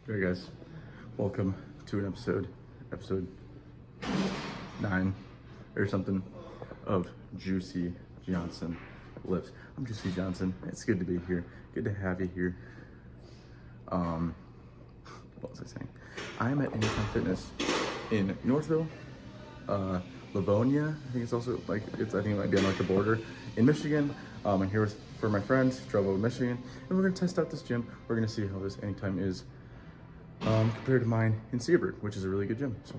Hey guys, welcome to an episode 9 or something of Juicy Johnson Lifts. I'm Juicy Johnson. It's good to be here. Good to have you here. What was I saying? I'm at Anytime Fitness in Northville, Lavonia. I think it's also I think it might be on like the border in Michigan. I'm here for my friends, drove over to Michigan, and we're gonna test out this gym. We're gonna see how this Anytime is compared to mine in Seabird, which is a really good gym. So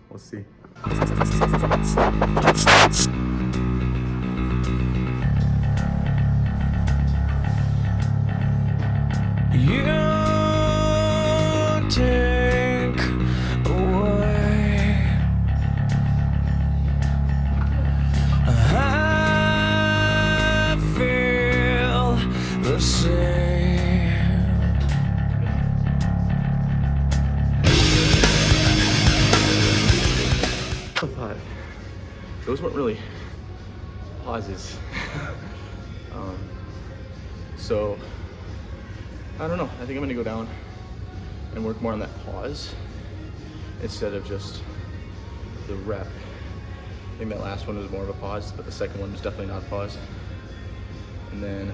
let's see. You take away. I feel the same. But those weren't really pauses. So I don't know. I think I'm gonna go down and work more on that pause instead of just the rep. I think that last one was more of a pause, but the second one was definitely not a pause. And then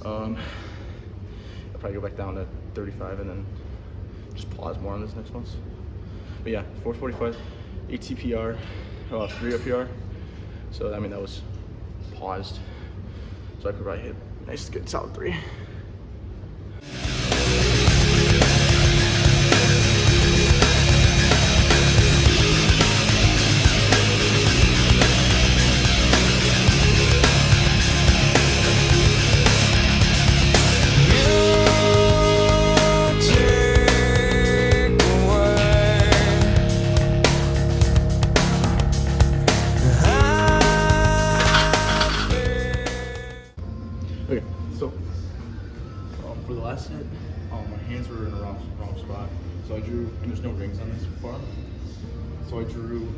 I'll probably go back down to 35 and then just pause more on this next one. But yeah, 445, 8 CPR, 3 RPR. So I mean that was paused. So I could probably hit a nice good solid 3. Okay, so for the last set, my hands were in the wrong spot. So I drew, and there's no rings on this bar. So I drew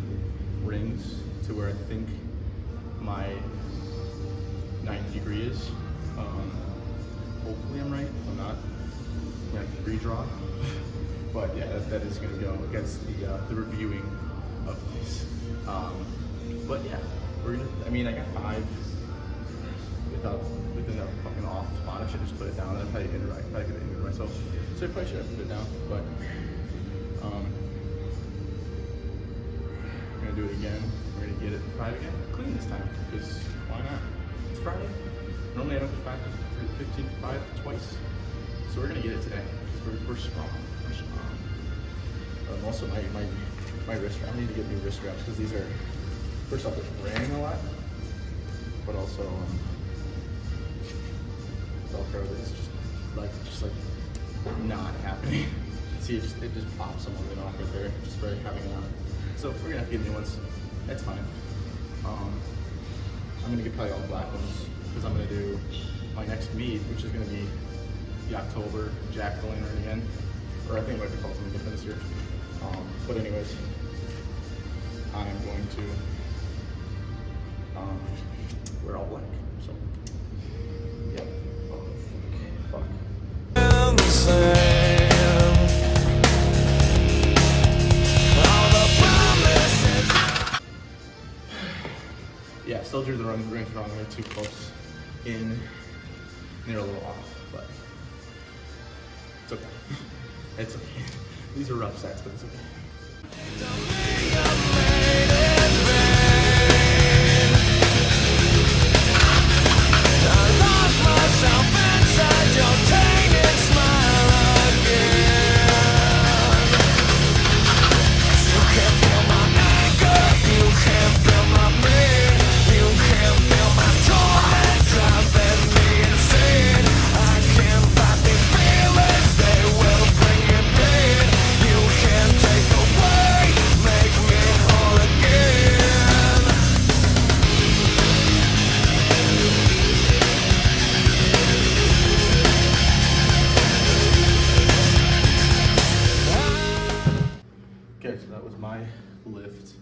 rings to where I think my 90 degree is. Hopefully I'm right. If I'm not, I'm gonna have to redraw. But yeah, that is gonna go against the reviewing of this. But yeah, we're gonna. I mean, I got 5 within a fucking off spot. I should just put it down. I probably could have injured myself. So I probably should have put it down. But I'm gonna do it again. We're gonna get it 5 again. Clean this time, because why not? It's Friday. Normally I don't get 15 to 5 twice. So we're gonna get it today. We're strong. We're strong. Also my wrist wrap. I need to get new wrist wraps because these are, first off, it's raining a lot, but also Velcro is just like not happening. See, it just pops some of it off right there, just by having it on. So we're gonna have to get new ones. That's fine. I'm gonna get probably all black ones because I'm gonna do my next meet, which is gonna be the October Jack Lantern again, or I think it might be called something different this year. But anyways, I'm going to wear all black. So yeah. Fuck. Yeah, still drew the rings wrong. They're too close in. They're a little off, but it's okay. It's okay. These are rough sets, but it's okay. Okay, so that was my lift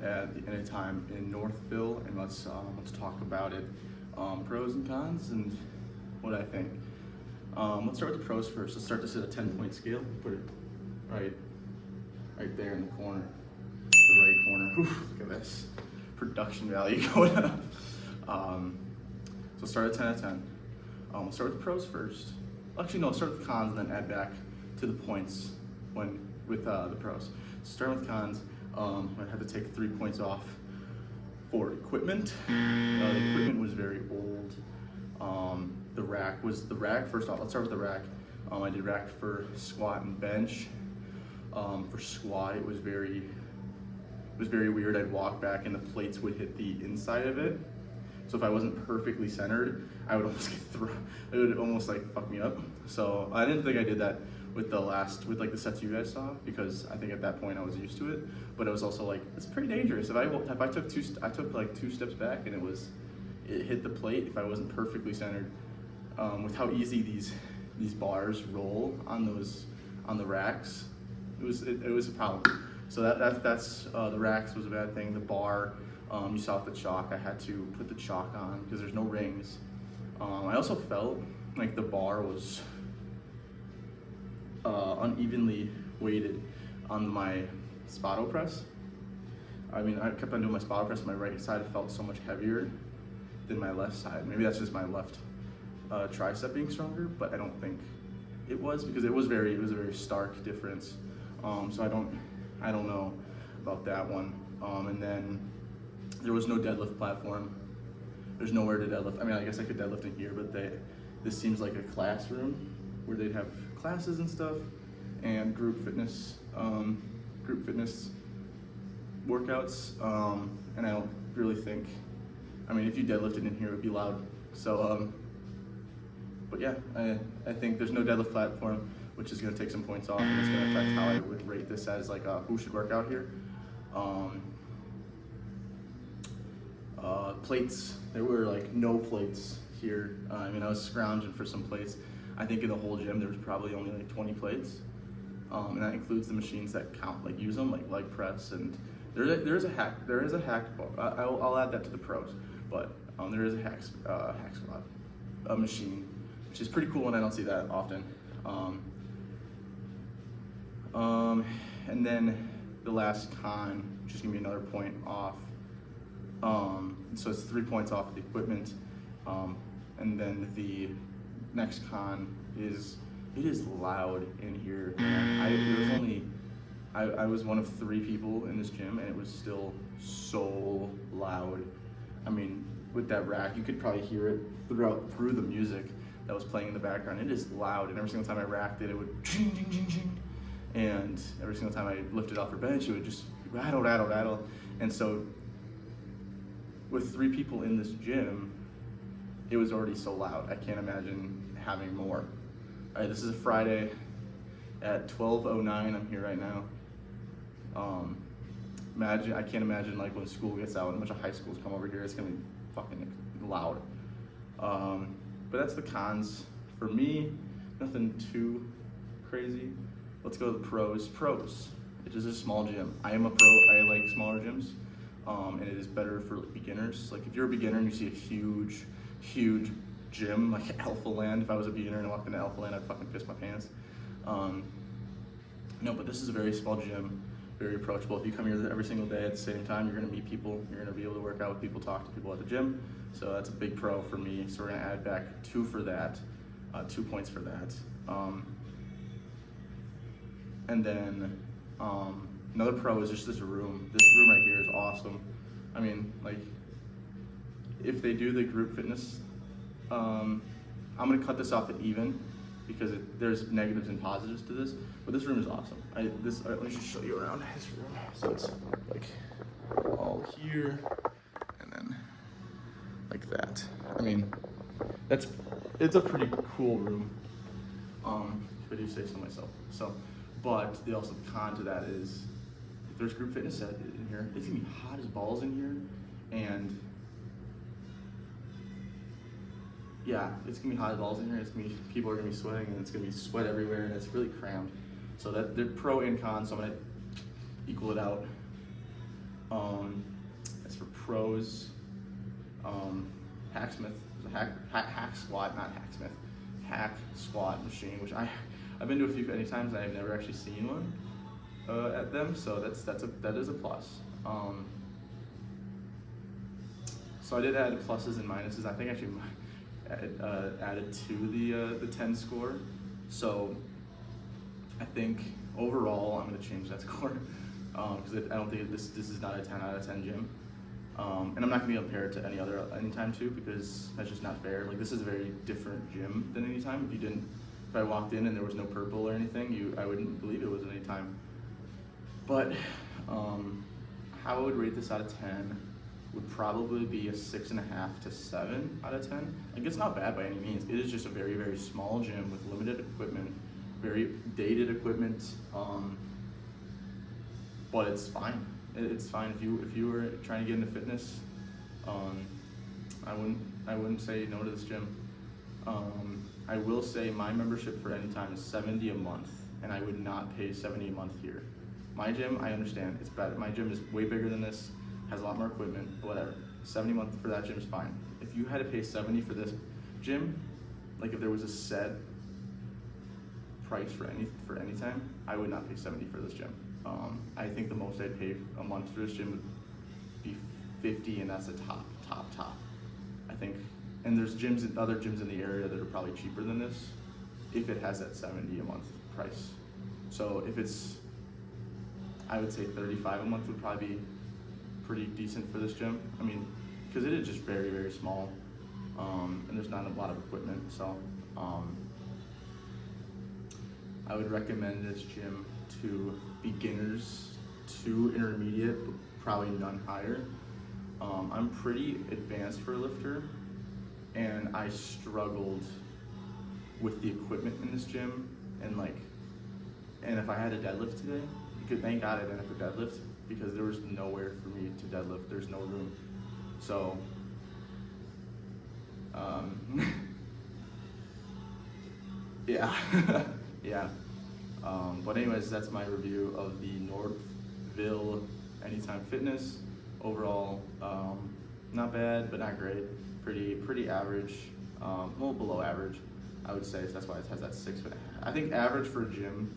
at the Anytime in Northville, and let's talk about it. Pros and cons and what I think. Let's start with the pros first. Let's start this at a 10-point scale. Put it right there in the corner, the right corner. Whew, look at this production value going up. So start at 10 out of 10. We'll start with the pros first. Actually, no, start with the cons and then add back to the points with the pros. Starting with cons, I had to take 3 points off for equipment. The equipment was very old. The rack, first off, let's start with the rack. I did rack for squat and bench. For squat, it was very weird. I'd walk back and the plates would hit the inside of it. So if I wasn't perfectly centered, I would almost get thrown. It would almost like fuck me up. So I didn't think I did that with like the sets you guys saw, because I think at that point I was used to it. But it was also like, it's pretty dangerous. If I took like 2 steps back and it hit the plate, if I wasn't perfectly centered, with how easy these bars roll on the racks, it was a problem. So that's the racks was a bad thing. The bar, you saw with the chalk, I had to put the chalk on because there's no rings. I also felt like the bar was unevenly weighted on my Spotto press. I mean, I kept on doing my Spotto press. My right side felt so much heavier than my left side. Maybe that's just my left tricep being stronger, but I don't think it was, because it was a very stark difference. So I don't know about that one. And then there was no deadlift platform. There's nowhere to deadlift. I mean, I guess I could deadlift in here, but this seems like a classroom where they'd have classes and stuff, and group fitness workouts. And I don't really think, I mean, if you deadlifted in here, it would be loud. So, but yeah, I think there's no deadlift platform, which is gonna take some points off, and it's gonna affect how I would rate this as like who should work out here. Plates, there were like no plates here. I mean, I was scrounging for some plates. I think in the whole gym there was probably only like 20 plates, and that includes the machines that count, like use them, like leg press, and there is a hack bar. I'll add that to the pros, but there is a hack squat machine, which is pretty cool, and I don't see that often. And then the last con, which is gonna be another point off. So it's 3 points off of the equipment. And then the next con is, it is loud in here. I was one of 3 people in this gym, and it was still so loud. I mean, with that rack, you could probably hear it through the music that was playing in the background. It is loud, and every single time I racked it, it would ching, ching, ching, ching. And every single time I lifted off her bench, it would just rattle, rattle, rattle. And so with 3 people in this gym, it was already so loud. I can't imagine having more. All right, this is a Friday at 12:09. I'm here right now. I can't imagine like when school gets out and a bunch of high schools come over here, it's gonna be fucking loud. But that's the cons. For me, nothing too crazy. Let's go to the pros. Pros, it is a small gym. I am a pro, I like smaller gyms. And it is better for beginners. Like if you're a beginner and you see a huge gym, like Alpha Land, if I was a beginner and I walked into Alpha Land, I'd fucking piss my pants. No, but this is a very small gym, very approachable. If you come here every single day at the same time, you're gonna meet people, you're gonna be able to work out with people, talk to people at the gym. So that's a big pro for me. So we're gonna add back 2 for that, 2 points for that. And then another pro is just this room. This room right here is awesome. I mean, like, if they do the group fitness, I'm gonna cut this off at even, because there's negatives and positives to this, but this room is awesome. Let me just show you around this room. So it's like all here, and then like that. I mean, it's a pretty cool room, if I do say so myself. So, but the also con to that is, if there's group fitness in here, it's gonna be hot as balls in here, and yeah, it's gonna be hot as balls in here. It's gonna be, people are gonna be sweating, and it's gonna be sweat everywhere, and it's really crammed. So that they're pro and con. So I'm gonna equal it out. As for pros, Hacksmith, hack squat, not Hacksmith. hack squat machine, which I've been to a few many times and I've never actually seen one at them, so that is a plus. So I did add pluses and minuses. I think I actually added to the 10 score. So I think overall I'm going to change that score because I don't think this is not a 10 out of 10 gym. And I'm not going to compare it to any other Anytime too, because that's just not fair. Like, this is a very different gym than Anytime. If I walked in and there was no purple or anything, I wouldn't believe it was Anytime. But how I would rate this out of 10 would probably be a 6.5 to 7 out of 10. Like, it's not bad by any means. It is just a very, very small gym with limited equipment, very dated equipment, but it's fine. It's fine if you were trying to get into fitness. I wouldn't say no to this gym. I will say my membership for Anytime is $70 a month, and I would not pay $70 a month here. My gym, I understand, it's better. My gym is way bigger than this, has a lot more equipment, whatever. $70 a month for that gym is fine. If you had to pay $70 for this gym, like if there was a set price for Anytime, I would not pay $70 for this gym. I think the most I'd pay a month for this gym would be $50, and that's the top. I think, and there's other gyms in the area that are probably cheaper than this if it has that $70 a month price. So if it's, I would say $35 a month would probably be pretty decent for this gym. I mean, because it is just very, very small, and there's not a lot of equipment. So I would recommend this gym to beginners to intermediate, but probably none higher. I'm pretty advanced for a lifter, and I struggled with the equipment in this gym, and if I had a deadlift today, thank God I didn't have to deadlift, because there was nowhere for me to deadlift. There's no room. So yeah. Yeah. But anyways, that's my review of the Northville Anytime Fitness. Overall, not bad, but not great. Pretty average, a little below average, I would say. So that's why it has that 6.5. I think average for a gym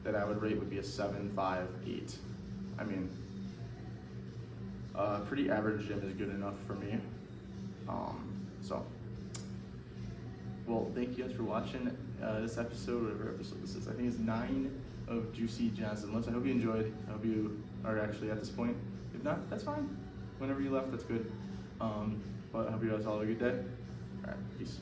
that I would rate would be a 7.5, 8. I mean, pretty average gym is good enough for me. So, well, thank you guys for watching this episode, whatever episode this is. I think it's 9 of Juicy Johnson Lifts. I hope you enjoyed. I hope you are actually at this point. If not, that's fine. Whenever you left, that's good. But I hope you guys all have a good day. All right, peace.